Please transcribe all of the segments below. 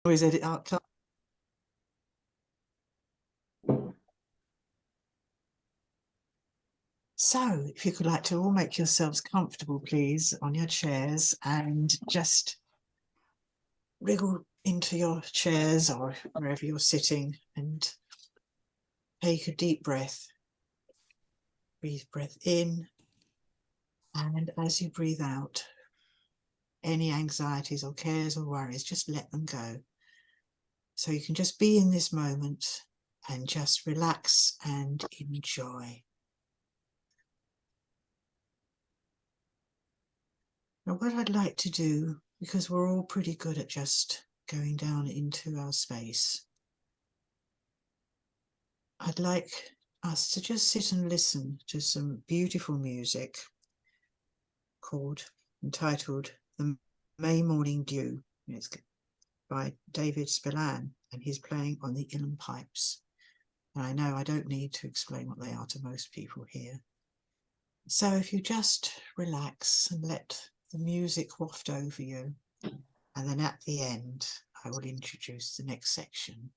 always edit out. So, if you could like to all make yourselves comfortable, please, on your chairs and just wriggle into your chairs or wherever you're sitting and take a deep breath. Breathe breath in, and as you breathe out, any anxieties or cares or worries, just let them go. So you can just be in this moment and just relax and enjoy. Now, what I'd like to do, because we're all pretty good at just going down into our space, I'd like us to just sit and listen to some beautiful music entitled The May Morning Dew. It's by David Spillane, and he's playing on the uilleann pipes. And I know I don't need to explain what they are to most people here. So if you just relax and let the music waft over you, and then at the end, I will introduce the next section.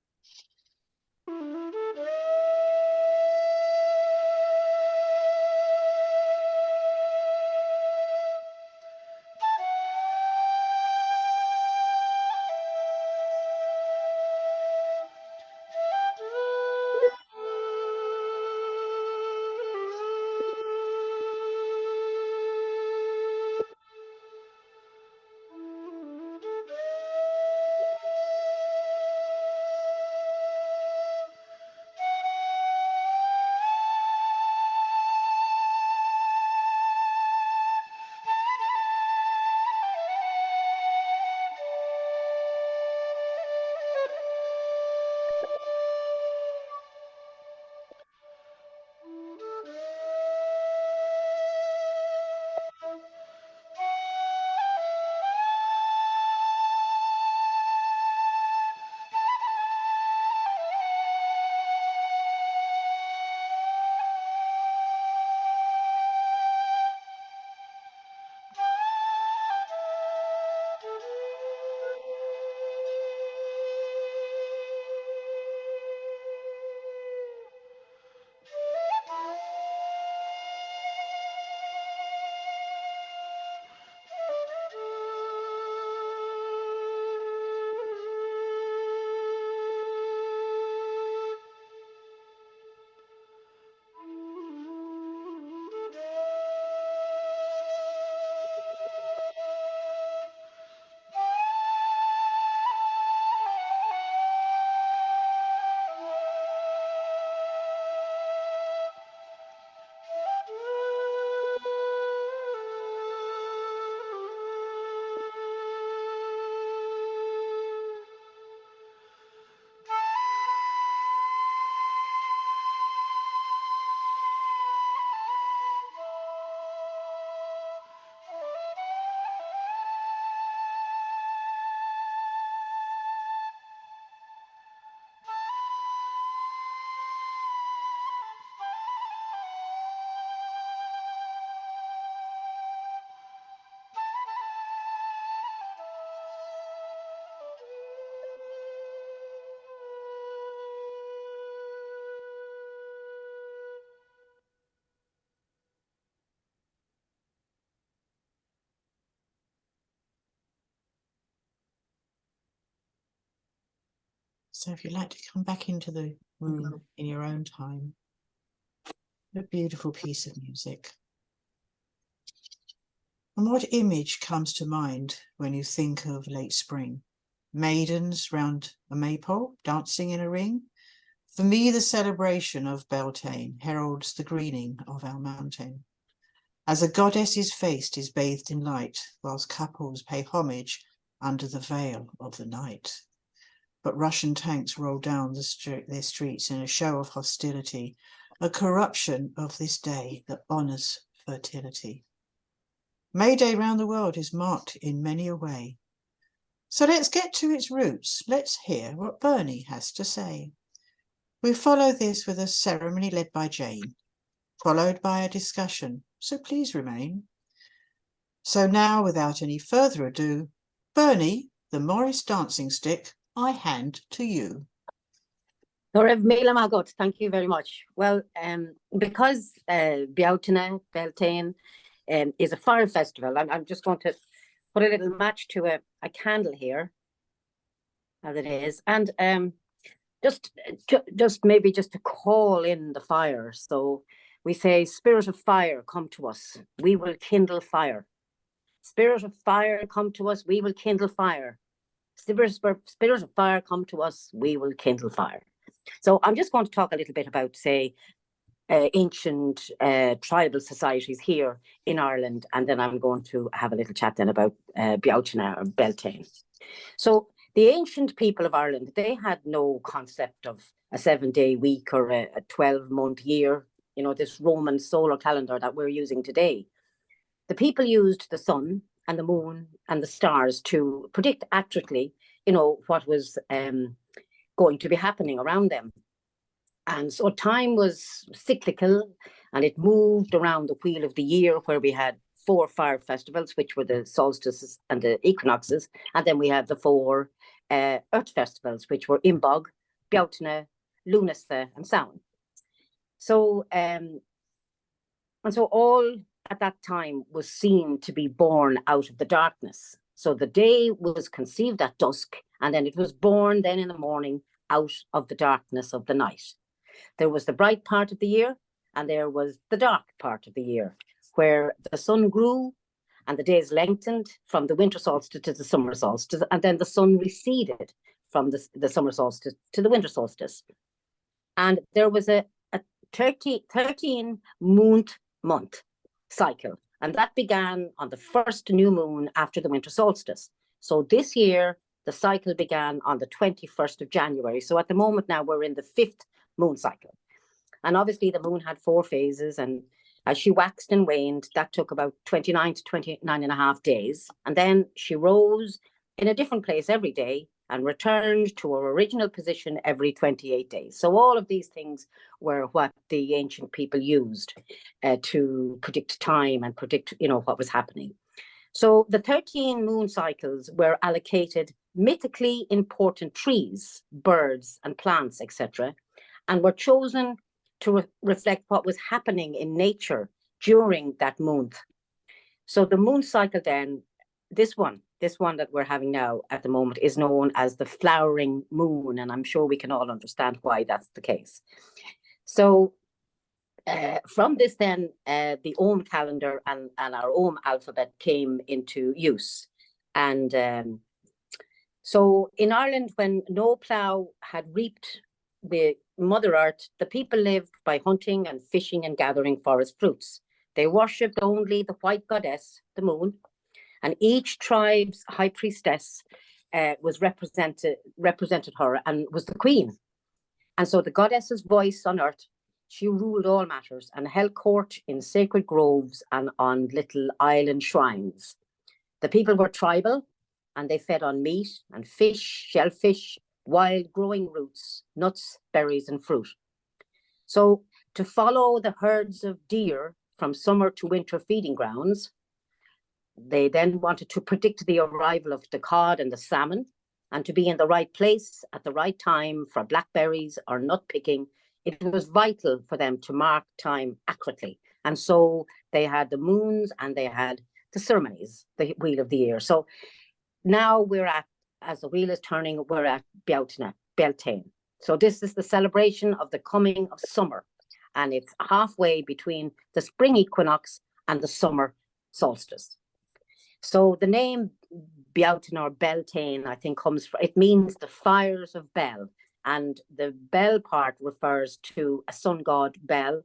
So if you'd like to come back into the room in your own time, a beautiful piece of music. And what image comes to mind when you think of late spring? Maidens round a maypole, dancing in a ring? For me, the celebration of Beltane heralds the greening of our mountain. As a goddess's face is bathed in light, whilst couples pay homage under the veil of the night. But Russian tanks roll down their streets in a show of hostility, a corruption of this day that honours fertility. May Day round the world is marked in many a way. So let's get to its roots. Let's hear what Bernie has to say. We follow this with a ceremony led by Jane, followed by a discussion, so please remain. So now, without any further ado, Bernie, the Morris dancing stick, I hand to you. Thank you very much. Well, because Beltane is a fire festival, I'm just going to put a little match to a candle here, as it is, and just maybe just to call in the fire. So we say, Spirit of fire, come to us, we will kindle fire. Spirit of fire, come to us, we will kindle fire. Spirit of fire, come to us, we will kindle fire. So I'm just going to talk a little bit about, say, ancient tribal societies here in Ireland, and then I'm going to have a little chat then about Beltane or Beltane. So the ancient people of Ireland, they had no concept of a 7-day week or a 12-month year, you know, this Roman solar calendar that we're using today. The people used the sun and the moon and the stars to predict accurately, you know, what was going to be happening around them. And so time was cyclical, and it moved around the wheel of the year, where we had 4 fire festivals, which were the solstices and the equinoxes. And then we had the 4 earth festivals, which were Imbog, Beltane, Lunasa, and Samhain. So, and so all at that time was seen to be born out of the darkness. So the day was conceived at dusk, and then it was born then in the morning out of the darkness of the night. There was the bright part of the year, and there was the dark part of the year, where the sun grew and the days lengthened from the winter solstice to the summer solstice, and then the sun receded from the summer solstice to the winter solstice. And there was a 13 month cycle, and that began on the first new moon after the winter solstice. So this year, the cycle began on the 21st of January. So at the moment now, we're in the 5th moon cycle. And obviously the moon had 4 phases, and as she waxed and waned, that took about 29 to 29 and a half days. And then she rose in a different place every day and returned to her original position every 28 days. So all of these things were what the ancient people used to predict time and predict, you know, what was happening. So the 13 moon cycles were allocated mythically important trees, birds, and plants, etc., and were chosen to reflect what was happening in nature during that month. So the moon cycle then, this one that we're having now at the moment, is known as the flowering moon, and I'm sure we can all understand why that's the case. So from this then, the Ogham calendar and our Ogham alphabet came into use. And so in Ireland, when no plough had reaped the Mother Earth, the people lived by hunting and fishing and gathering forest fruits. They worshipped only the white goddess, the moon, and each tribe's high priestess was represented her and was the queen. And so the goddess's voice on earth, she ruled all matters and held court in sacred groves and on little island shrines. The people were tribal, and they fed on meat and fish, shellfish, wild growing roots, nuts, berries, and fruit. So to follow the herds of deer from summer to winter feeding grounds, they then wanted to predict the arrival of the cod and the salmon, and to be in the right place at the right time for blackberries or nut picking. It was vital for them to mark time accurately. And so they had the moons and they had the ceremonies, the wheel of the year. So now we're at, as the wheel is turning, we're at Beltane. So this is the celebration of the coming of summer, and it's halfway between the spring equinox and the summer solstice. So the name Beltane or Beltane, I think, comes from, it means the fires of Bel, and the Bel part refers to a sun god, Bel,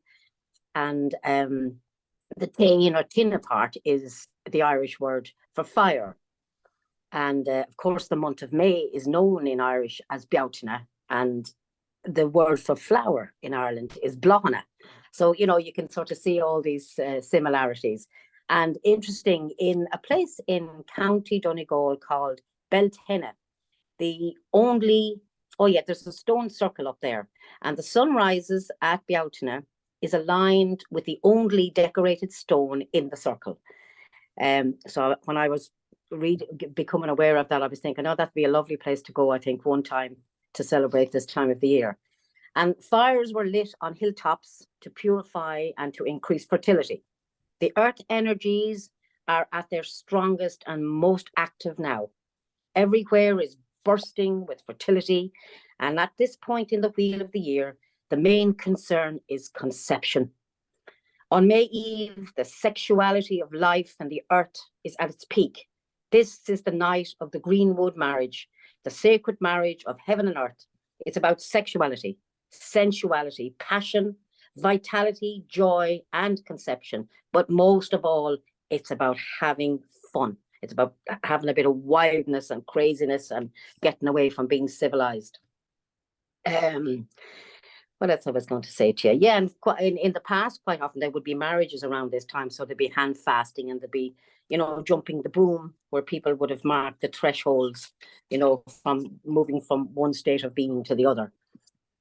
and the Tain or Tina part is the Irish word for fire. And of course, the month of May is known in Irish as Beltane, and the word for flower in Ireland is Blogana. So, you know, you can sort of see all these similarities. And interesting, in a place in County Donegal called Beltane, there's a stone circle up there, and the sun rises at Beltane is aligned with the only decorated stone in the circle. So when I was becoming aware of that, I was thinking, oh, that'd be a lovely place to go, I think, one time to celebrate this time of the year. And fires were lit on hilltops to purify and to increase fertility. The earth energies are at their strongest and most active now. Everywhere is bursting with fertility. And at this point in the wheel of the year, the main concern is conception. On May Eve, the sexuality of life and the earth is at its peak. This is the night of the Greenwood marriage, the sacred marriage of heaven and earth. It's about sexuality, sensuality, passion, vitality, joy, and conception. But most of all, it's about having fun. It's about having a bit of wildness and craziness and getting away from being civilized. What else I was going to say to you? Yeah, and in the past, quite often there would be marriages around this time. So there'd be hand fasting and there'd be, jumping the broom, where people would have marked the thresholds, from moving from one state of being to the other.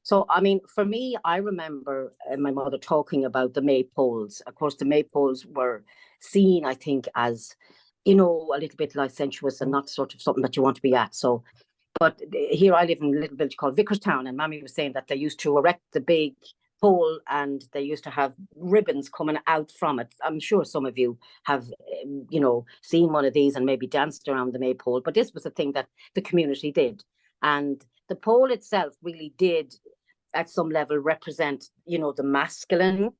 So, I mean, for me, I remember my mother talking about the maypoles. Of course, the maypoles were seen, I think, as, a little bit licentious and not sort of something that you want to be at. So, but here I live in a little village called Vicarstown, and Mammy was saying that they used to erect the big pole and they used to have ribbons coming out from it. I'm sure some of you have, seen one of these and maybe danced around the maypole, but this was a thing that the community did. And the pole itself really did, at some level, represent, the masculine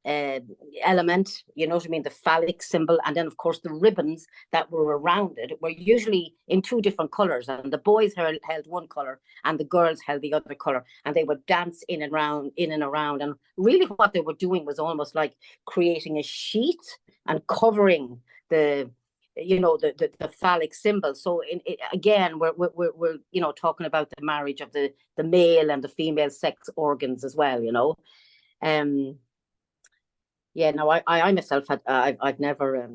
element, what I mean, the phallic symbol. And then, of course, the ribbons that were around it were usually in two different colors, and the boys held one color and the girls held the other color, and they would dance in and around. And really what they were doing was almost like creating a sheet and covering the phallic symbol. So again, we're talking about the marriage of the male and the female sex organs as well. Yeah, no, I myself I've never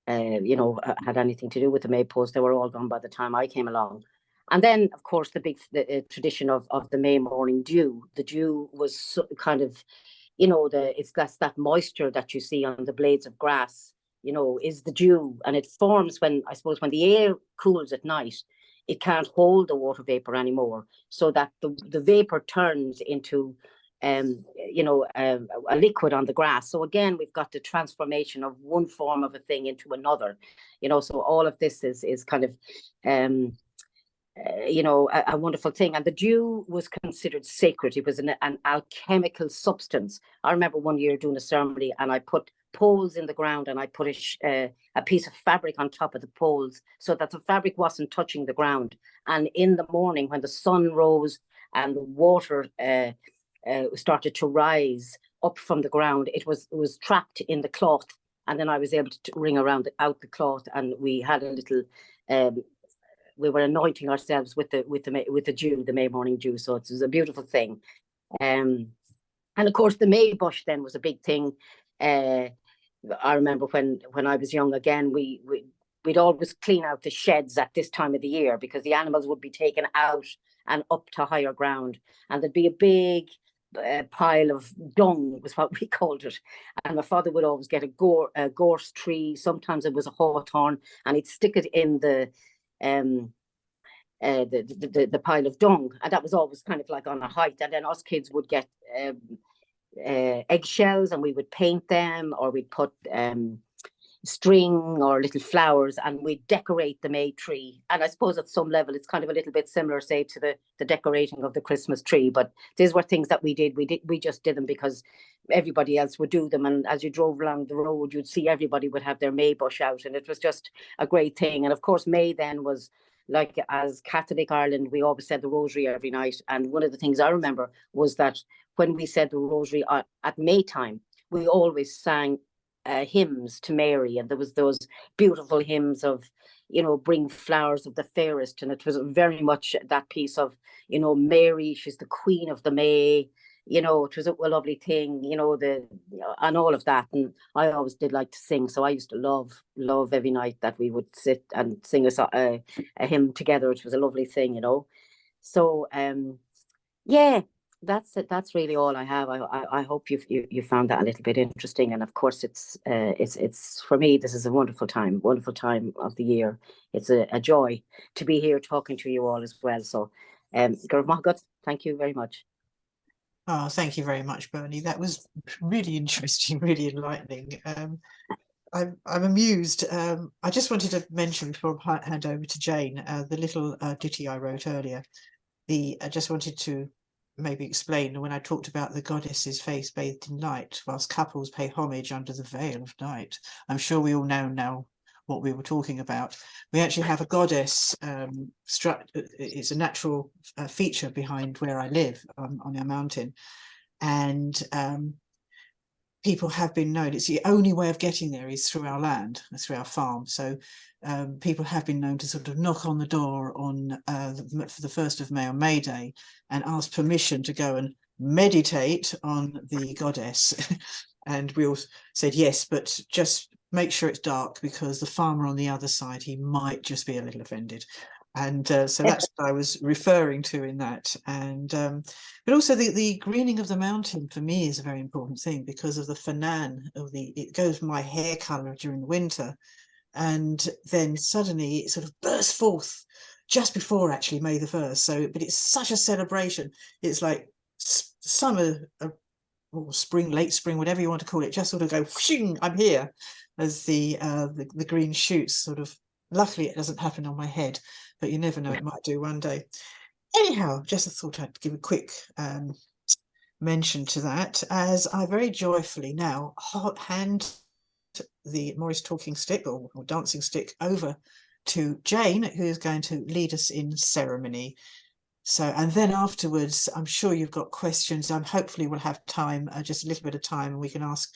had anything to do with the maypoles. They were all gone by the time I came along. And then, of course, the tradition of the May morning dew. The dew was kind of, it's that moisture that you see on the blades of grass, is the dew. And it forms when the air cools at night, it can't hold the water vapor anymore. So that the vapor turns into a liquid on the grass. So again, we've got the transformation of one form of a thing into another, so all of this is kind of a wonderful thing. And the dew was considered sacred. It was an alchemical substance. I remember one year doing a ceremony and I put poles in the ground and I put a piece of fabric on top of the poles so that the fabric wasn't touching the ground. And in the morning, when the sun rose and the water started to rise up from the ground, it was trapped in the cloth, and then I was able to wring out the cloth, and we had a little we were anointing ourselves with the dew, the May morning dew. So it was a beautiful thing. And of course the May bush then was a big thing. I remember when I was young, again, we'd always clean out the sheds at this time of the year because the animals would be taken out and up to higher ground, and there'd be a big pile of dung, was what we called it. And my father would always get a gorse tree. Sometimes it was a hawthorn, and he'd stick it in the pile of dung, and that was always kind of like on a height. And then us kids would get eggshells, and we would paint them, or we'd put string or little flowers, and we decorate the May tree. And I suppose at some level it's kind of a little bit similar, say, to the decorating of the Christmas tree. But these were things that we did. We just did them because everybody else would do them. And as you drove along the road, you'd see everybody would have their May bush out, and it was just a great thing. And of course, May then was, like, as Catholic Ireland, we always said the rosary every night. And one of the things I remember was that when we said the rosary at May time, we always sang hymns to Mary, and there was those beautiful hymns of, bring flowers of the fairest, and it was very much that piece of, Mary, she's the queen of the May, it was a lovely thing, and all of that. And I always did like to sing, so I used to love every night that we would sit and sing a hymn together. It was a lovely thing, So yeah, that's it. That's really all I have. I hope you found that a little bit interesting. And of course, it's for me. This is a wonderful time of the year. It's a joy to be here talking to you all as well. So, Gurv Mahagat, thank you very much. Oh, thank you very much, Bernie. That was really interesting, really enlightening. I'm amused. I just wanted to mention before I hand over to Jane, the little ditty I wrote earlier. I just wanted to maybe explain when I talked about the goddess's face bathed in light, whilst couples pay homage under the veil of night. I'm sure we all know now what we were talking about. We actually have a goddess. It's a natural feature behind where I live on our mountain, and people have been known. It's the only way of getting there is through our land, through our farm. So people have been known to sort of knock on the door on for the 1st of May, on May Day, and ask permission to go and meditate on the goddess. And we all said yes, but just make sure it's dark, because the farmer on the other side, he might just be a little offended. And so that's what I was referring to in that. And but also the greening of the mountain for me is a very important thing, because of the fanan of it goes my hair color during the winter, and then suddenly it sort of bursts forth just before actually May the 1st. So, but it's such a celebration. It's like summer or spring, late spring, whatever you want to call it, just sort of go whooshing, I'm here, as the green shoots sort of. Luckily, it doesn't happen on my head, but you never know, it might do one day. Anyhow, just thought I'd give a quick mention to that, as I very joyfully now hand the Morris talking stick or dancing stick over to Jane, who is going to lead us in ceremony. So, and then afterwards, I'm sure you've got questions. Hopefully we'll have time, just a little bit of time, and we can ask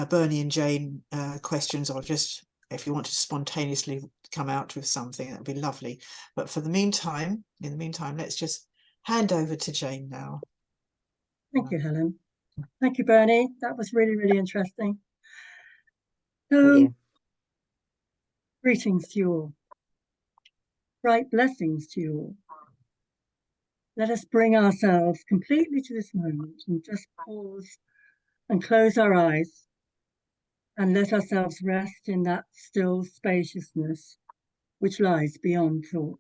Bernie and Jane questions, or just if you want to spontaneously come out with something, that'd be lovely. But for the meantime, in the meantime, let's just hand over to Jane now. Thank you, Helen. Thank you, Bernie. That was really, really interesting. Thank So, you. greetings to you all. Bright blessings to you all. Let us bring ourselves completely to this moment and just pause and close our eyes and let ourselves rest in that still spaciousness which lies beyond thought.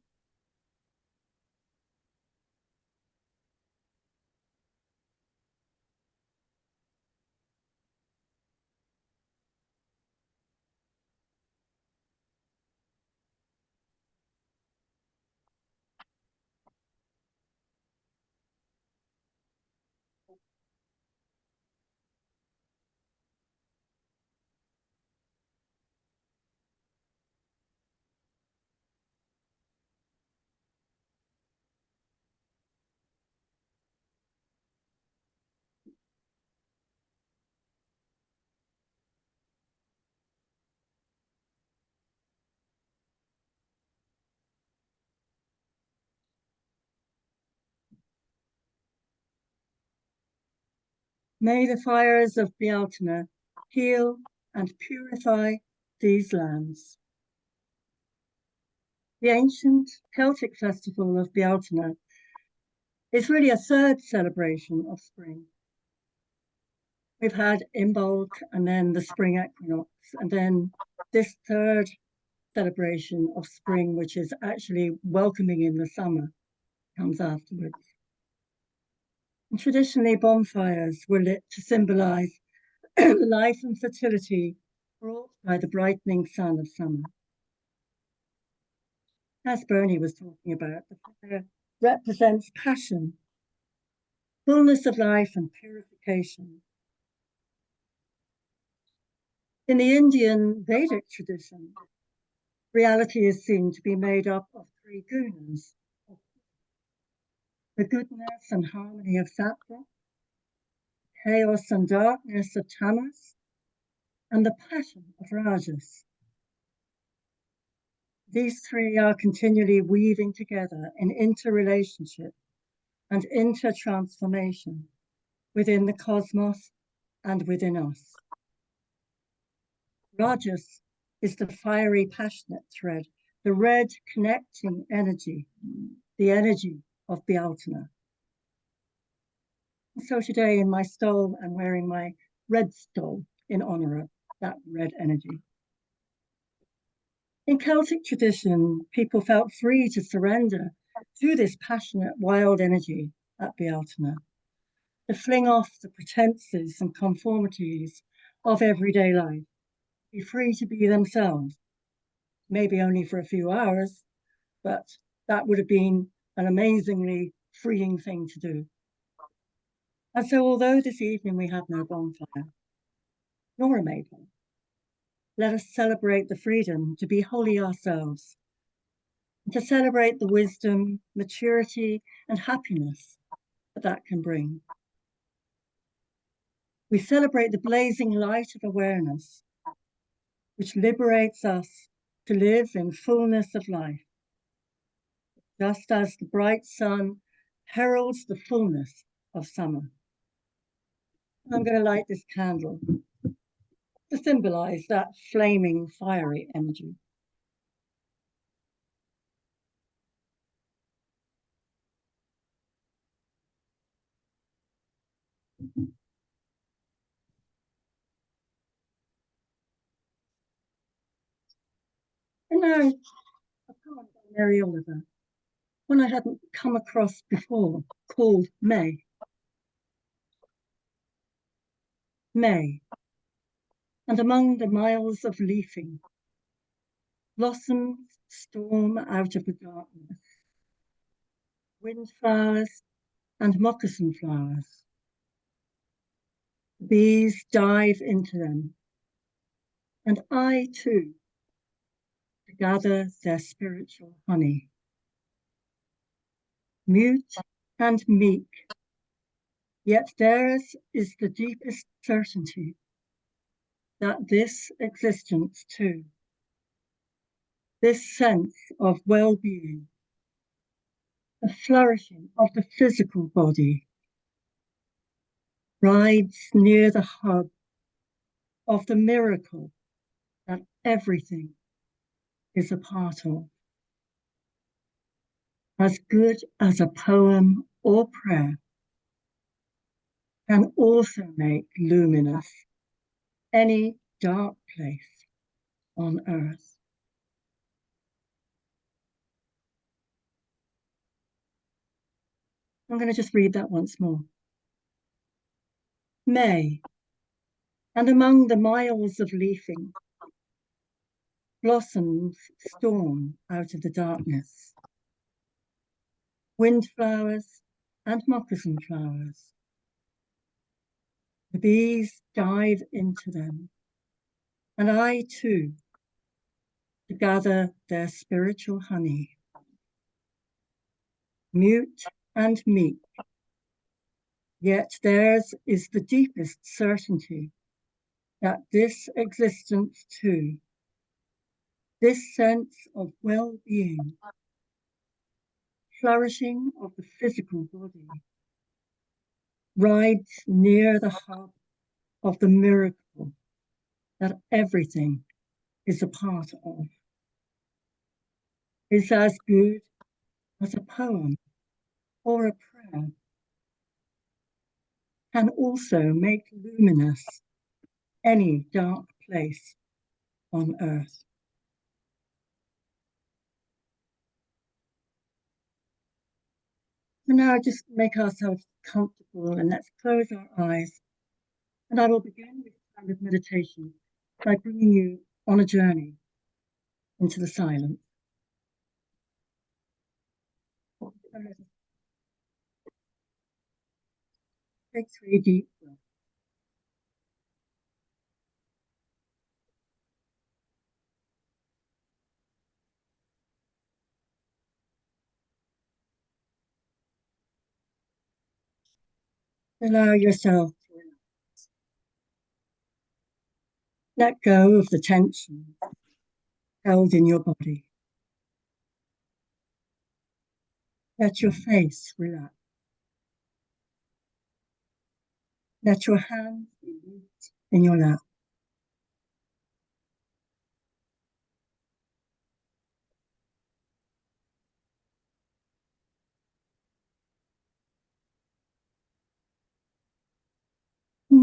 May the fires of Beltane heal and purify these lands. The ancient Celtic festival of Beltane is really a third celebration of spring. We've had Imbolc and then the spring equinox, and then this third celebration of spring, which is actually welcoming in the summer, comes afterwards. And traditionally, bonfires were lit to symbolize the life and fertility brought by the brightening sun of summer. As Bernie was talking about, the fire represents passion, fullness of life and purification. In the Indian Vedic tradition, reality is seen to be made up of three gunas: the goodness and harmony of sattva, chaos and darkness of tamas, and the passion of rajas. These three are continually weaving together in interrelationship and intertransformation within the cosmos and within us. Rajas is the fiery, passionate thread, the red connecting energy, the energy of Beltane. So today in my stole, I'm wearing my red stole in honor of that red energy. In Celtic tradition, people felt free to surrender to this passionate, wild energy at Beltane, to fling off the pretenses and conformities of everyday life, be free to be themselves, maybe only for a few hours, but that would have been an amazingly freeing thing to do. And so, although this evening we have no bonfire, nor a maple, let us celebrate the freedom to be wholly ourselves, and to celebrate the wisdom, maturity, and happiness that can bring. We celebrate the blazing light of awareness, which liberates us to live in fullness of life, just as the bright sun heralds the fullness of summer. I'm going to light this candle to symbolize that flaming, fiery energy. And now, a poem by Mary Oliver, one I hadn't come across before, called May. May, and among the miles of leafing, blossoms storm out of the darkness, windflowers and moccasin flowers. Bees dive into them, and I too, to gather their spiritual honey. Mute and meek, yet theirs is the deepest certainty that this existence too, this sense of well-being, the flourishing of the physical body, rides near the hub of the miracle that everything is a part of. As good as a poem or prayer can also make luminous any dark place on earth. I'm going to just read that once more. May, and among the miles of leafing, blossoms storm out of the darkness. Windflowers and moccasin flowers. The bees dive into them, and I too, to gather their spiritual honey. Mute and meek, yet theirs is the deepest certainty that this existence too, this sense of well-being, flourishing of the physical body, rides near the hub of the miracle that everything is a part of, is as good as a poem or a prayer, can also make luminous any dark place on earth. And now just make ourselves comfortable and let's close our eyes. And I will begin with a kind of meditation by bringing you on a journey into the silence. Take 3 deep breaths. Allow yourself to relax. Let go of the tension held in your body. Let your face relax. Let your hands be loose in your lap.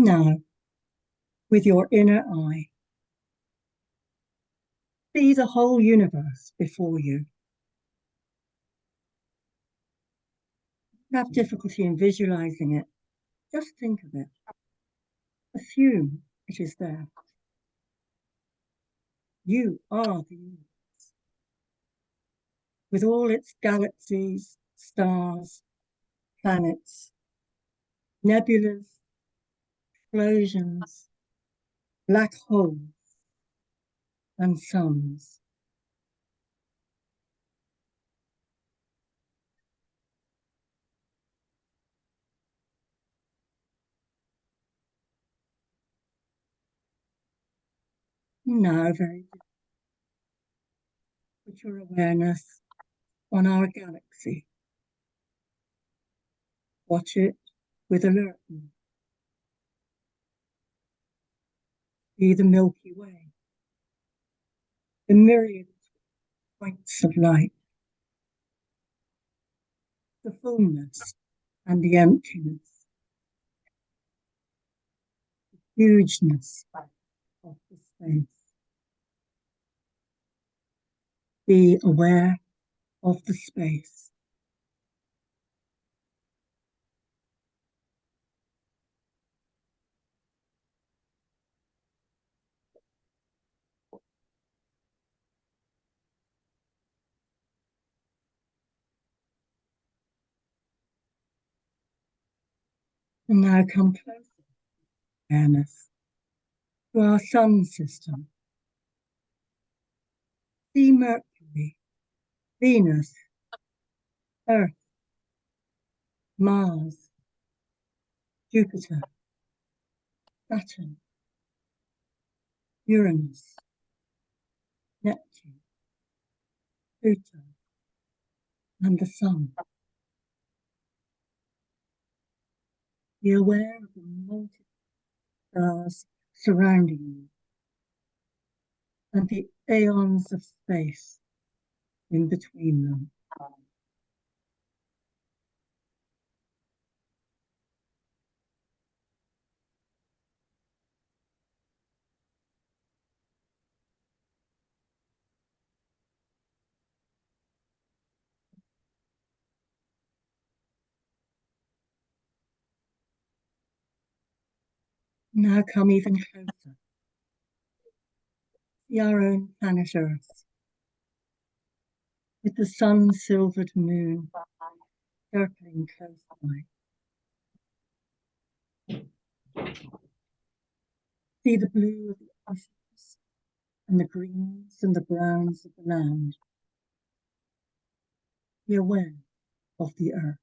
Now, with your inner eye, see the whole universe before you. If you have difficulty in visualizing it, just think of it. Assume it is there. You are the universe, with all its galaxies, stars, planets, nebulas, explosions, black holes, and suns. Now, very good. Put your awareness on our galaxy. Watch it with alertness. See the Milky Way, the myriad points of light, the fullness and the emptiness, the hugeness of the space. Be aware of the space. And now come closer, awareness, to our sun system. See Mercury, Venus, Earth, Mars, Jupiter, Saturn, Uranus, Neptune, Pluto, and the Sun. Be aware of the multiple stars surrounding you and the aeons of space in between them. Now come even closer. See our own planet Earth, with the sun-silvered moon circling close by. See the blue of the oceans and the greens and the browns of the land. Be aware of the Earth.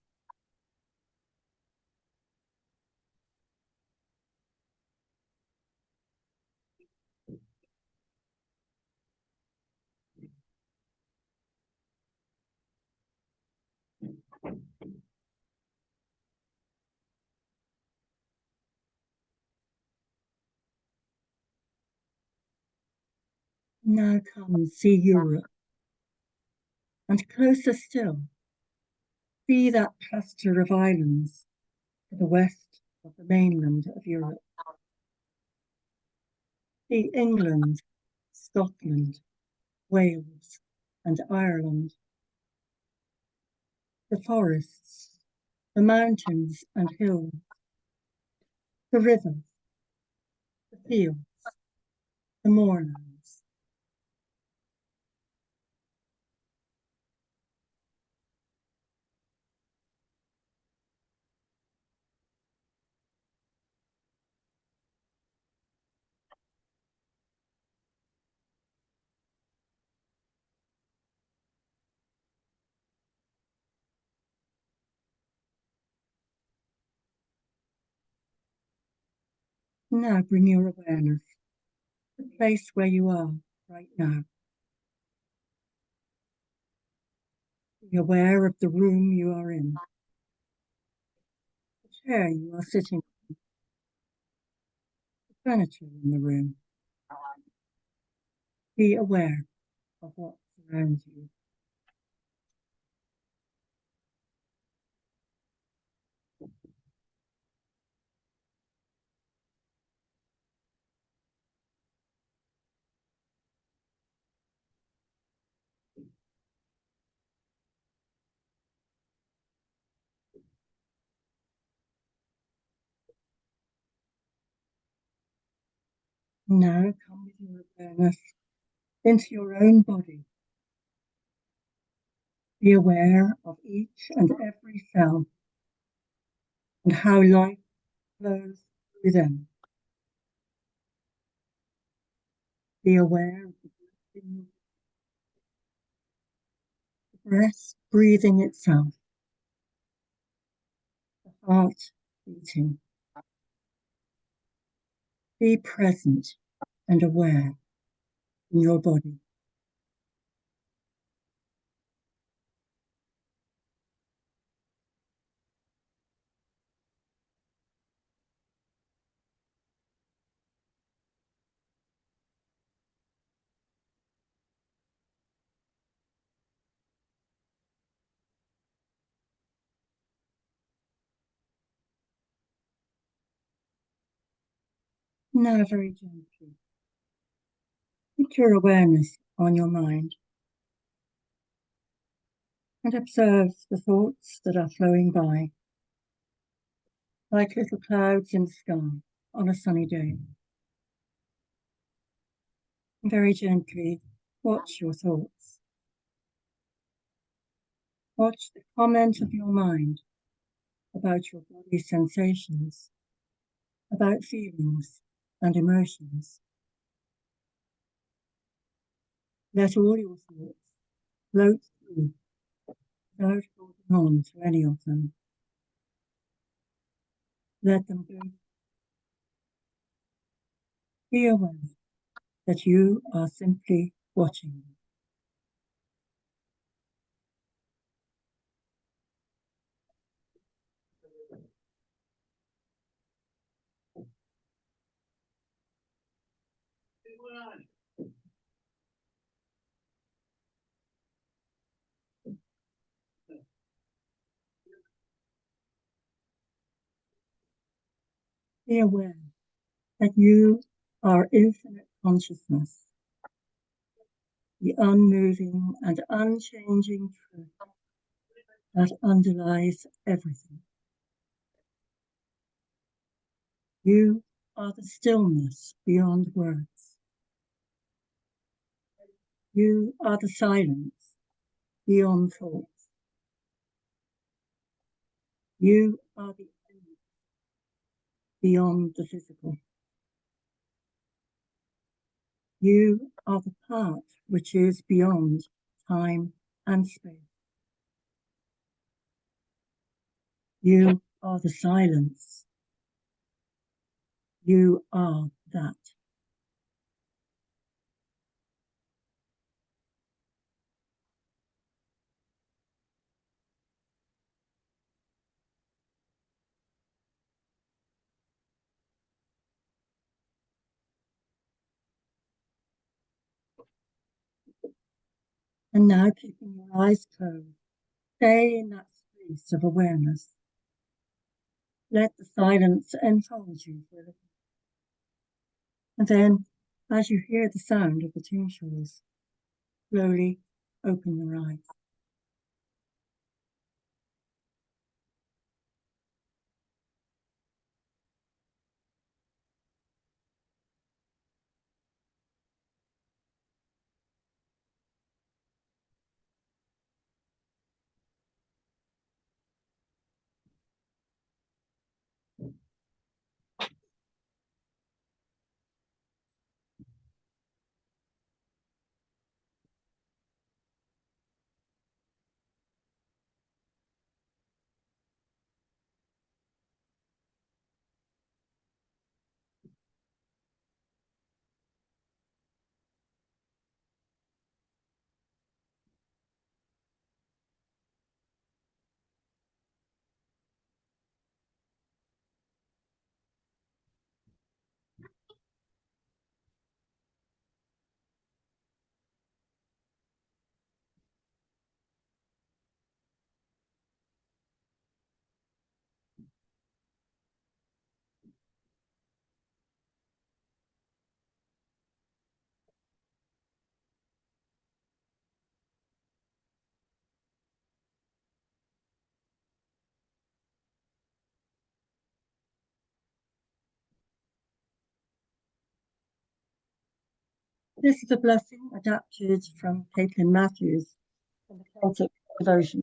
Now come see Europe, and closer still, see that cluster of islands to the west of the mainland of Europe. See England, Scotland, Wales, and Ireland. The forests, the mountains and hills, the rivers, the fields, the moorlands. Now bring your awareness to the place where you are right now. Be aware of the room you are in, the chair you are sitting on, the furniture in the room. Be aware of what surrounds you. Now come with your awareness into your own body. Be aware of each and every cell and how life flows through them. Be aware of the breath breathing itself, the heart beating. Be present and aware in your body. Now very gently, put your awareness on your mind and observe the thoughts that are flowing by, like little clouds in the sky on a sunny day. And very gently watch your thoughts. Watch the comment of your mind about your body's sensations, about feelings and emotions. Let all your thoughts float through without holding on to any of them. Let them go. Be aware that you are simply watching them. Be aware that you are infinite consciousness, the unmoving and unchanging truth that underlies everything. You are the stillness beyond words. You are the silence beyond thought. You are the end beyond the physical. You are the part which is beyond time and space. You are the silence. You are that. And now, keeping your eyes closed, stay in that space of awareness. Let the silence enfold you for a little. And then, as you hear the sound of the tinsels, slowly open your eyes. This is a blessing adapted from Caitlin Matthews from the Celtic devotion.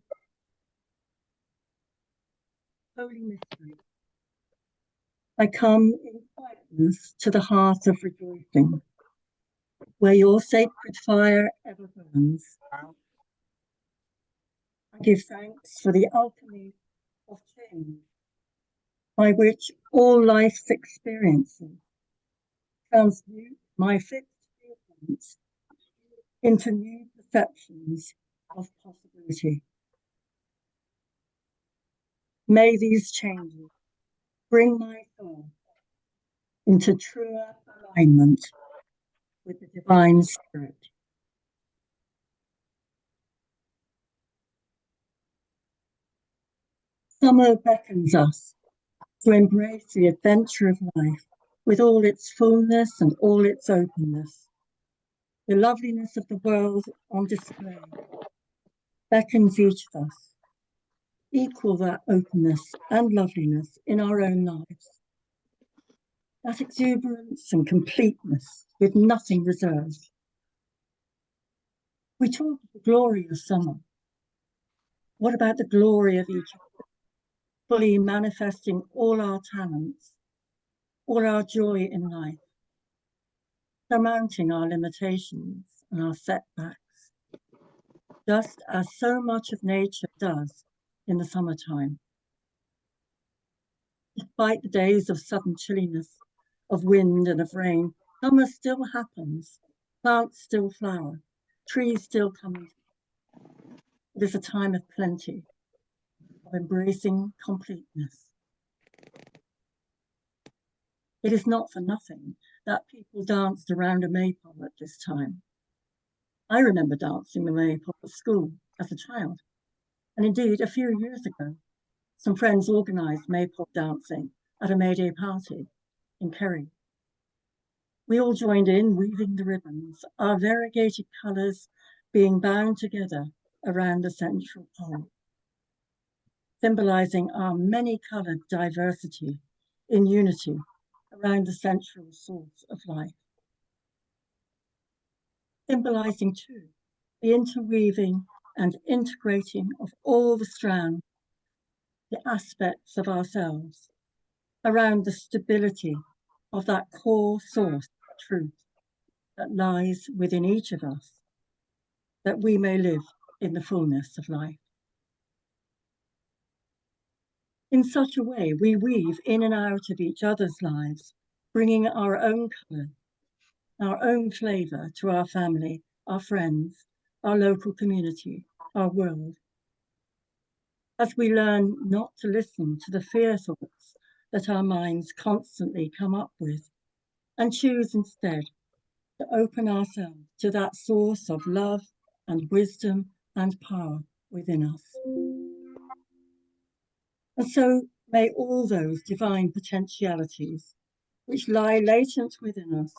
Holy Mystery. I come in quietness to the heart of rejoicing, where your sacred fire ever burns. I give thanks for the alchemy of change, by which all life's experiences transmute my fixed viewpoints into new perceptions of possibility. May these changes bring my soul into truer alignment with the divine spirit. Summer beckons us to embrace the adventure of life with all its fullness and all its openness. The loveliness of the world on display beckons each of us. Equal that openness and loveliness in our own lives. That exuberance and completeness with nothing reserved. We talk of the glory of summer. What about the glory of each other? Fully manifesting all our talents, all our joy in life, surmounting our limitations and our setbacks, just as so much of nature does in the summertime. Despite the days of sudden chilliness, of wind and of rain, summer still happens, plants still flower, trees still come into. It is a time of plenty, of embracing completeness. It is not for nothing that people danced around a maypole at this time. I remember dancing the maypole at school as a child, and indeed a few years ago, some friends organised maypole dancing at a May Day party in Kerry. We all joined in, weaving the ribbons, our variegated colours being bound together around the central pole, symbolising our many-coloured diversity in unity around the central source of life. Symbolising too the interweaving and integrating of all the strands, the aspects of ourselves, around the stability of that core source of truth that lies within each of us, that we may live in the fullness of life. In such a way, we weave in and out of each other's lives, bringing our own colour, our own flavour to our family, our friends, our local community, our world. As we learn not to listen to the fear thoughts that our minds constantly come up with, and choose instead to open ourselves to that source of love and wisdom and power within us. And so may all those divine potentialities which lie latent within us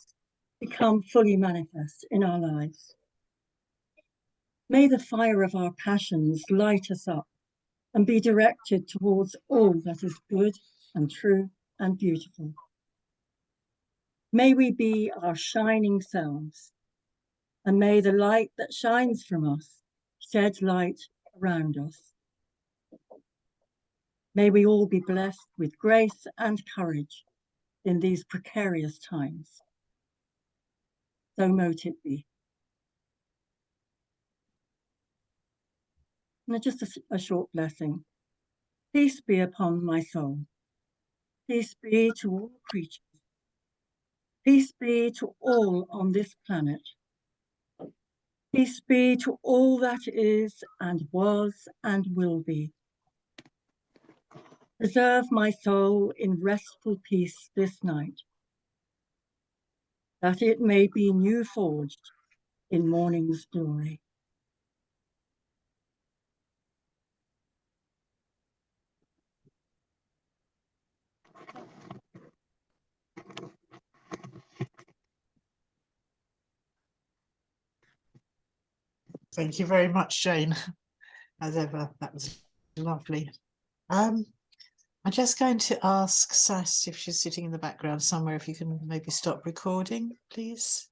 become fully manifest in our lives. May the fire of our passions light us up and be directed towards all that is good and true and beautiful. May we be our shining selves, and may the light that shines from us shed light around us. May we all be blessed with grace and courage in these precarious times. So mote it be. And just a short blessing. Peace be upon my soul. Peace be to all creatures. Peace be to all on this planet. Peace be to all that is and was and will be. Preserve my soul in restful peace this night, that it may be new forged in morning's glory. Thank you very much, Jane. As ever, that was lovely. I'm just going to ask Sass, if she's sitting in the background somewhere, if you can maybe stop recording, please.